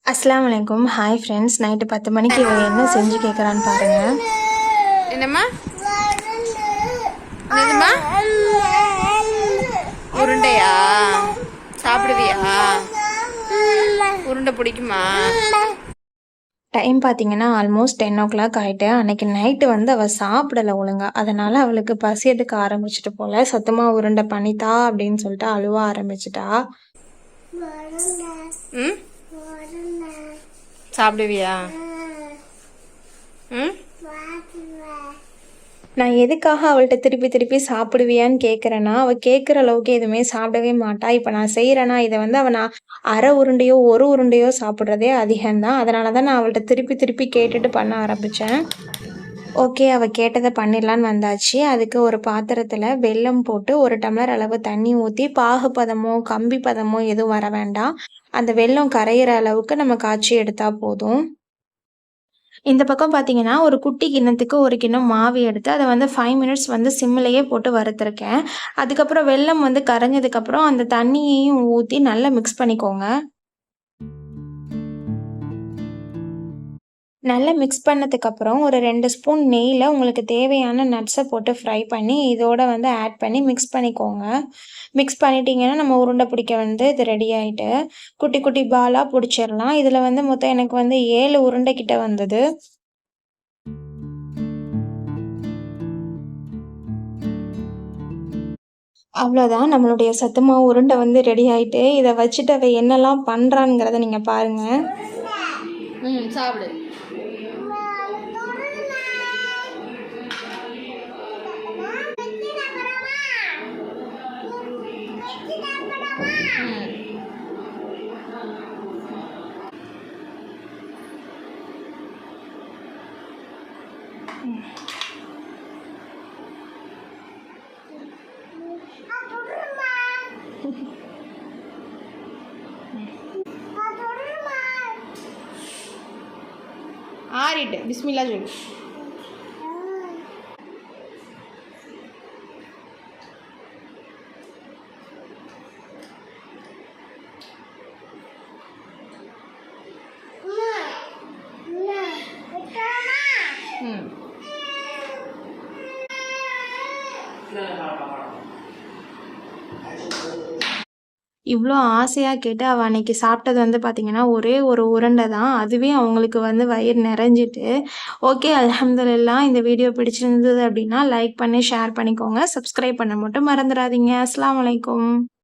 அஸ்ஸலாமு அலைக்கும். Hi friends. Night 10 மணிக்கு இவ என்ன செஞ்சு கேட்குறான்னு பாருங்க. என்னம்மா என்னதும்மா உருண்டையா சாப்பிடுவியா? உருண்டை பிடிக்குமா? டைம் பார்த்தீங்கன்னா ஆல்மோஸ்ட் 10 o'clock ஆயிட்டு. அன்னைக்கு நைட்டு வந்து அவள் சாப்பிடலை ஒழுங்கா. அதனால அவளுக்கு பசி எடுக்க ஆரம்பிச்சிட்டு போல. சத்துமா உருண்டை பண்ணித்தா அப்படின்னு சொல்லிட்டு அழுவ ஆரம்பிச்சிட்டா. ம் சாப்பிடுவியா? ம் நான் எதுக்காக அவள்கிட்ட திருப்பி திருப்பி சாப்பிடுவியான்னு கேட்குறேன்னா, அவள் கேட்குற அளவுக்கு எதுவுமே சாப்பிடவே மாட்டா. இப்போ நான் செய்கிறேன்னா இதை வந்து நான் அரை உருண்டையோ ஒரு உருண்டையோ சாப்பிட்றதே அதிகம்தான். அதனால தான் நான் அவள்கிட்ட திருப்பி திருப்பி கேட்டுட்டு பண்ண ஆரம்பித்தேன். ஓகே, அவள் கேட்டதை பண்ணிடலான்னு வந்தாச்சு. அதுக்கு ஒரு பாத்திரத்தில் வெல்லம் போட்டு 1 டம்ளர் அளவு தண்ணி ஊற்றி பாகு பதமோ கம்பி பதமோ எதுவும் வர வேண்டாம். அந்த வெல்லம் கரையிற அளவுக்கு நம்ம காய்ச்சி எடுத்தால் போதும். இந்த பக்கம் பார்த்தீங்கன்னா, ஒரு குட்டி கிண்ணத்துக்கு 1 கிண்ணம் மாவு எடுத்து, அத வந்து 5 மினிட்ஸ் வந்து சிம்லயே போட்டு வறுத்துருக்கேன். அதுக்கப்புறம் வெல்லம் வந்து கரைஞ்சதுக்கப்புறம், அந்த தண்ணியையும் ஊத்தி நல்லா மிக்ஸ் பண்ணிக்கோங்க. நல்லா மிக்ஸ் பண்ணதுக்கப்புறம், ஒரு 2 ஸ்பூன் நெய்யில உங்களுக்கு தேவையான நட்ஸை போட்டு ஃப்ரை பண்ணி, இதோட வந்து ஆட் பண்ணி மிக்ஸ் பண்ணிக்கோங்க. மிக்ஸ் பண்ணிட்டீங்கன்னா, நம்ம உருண்டை பிடிக்க வந்து இது ரெடி ஆயிட்டு. குட்டி குட்டி பாலா புடிச்சிரலாம். இதில வந்து மொத்தம் எனக்கு வந்து 7 உருண்டை கிட்ட வந்தது. அவ்வளோதான், நம்மளுடைய சத்து மாவு உருண்டை வந்து ரெடி ஆயிட்டு. இதை வச்சுட்டு அவ என்னெல்லாம் பண்றாங்கிறத நீங்க பாருங்க. சாப்பிடு. ஆறிட்டு பிஸ்மில்லா சொல்லு. இவ்வளோ ஆசையா கேட்டு அவ அன்னைக்கு சாப்பிட்டது வந்து பார்த்தீங்கன்னா, ஒரே ஒரு உருண்டை தான். அதுவே அவங்களுக்கு வந்து வயிறு நிறைஞ்சிட்டு. ஓகே, அல்ஹம்துலில்லாஹ். இந்த வீடியோ பிடிச்சிருந்தது அப்படின்னா லைக் பண்ணி ஷேர் பண்ணிக்கோங்க. சப்ஸ்கிரைப் பண்ண மட்டும் மறந்துடாதீங்க. அஸ்ஸலாமு அலைக்கும்.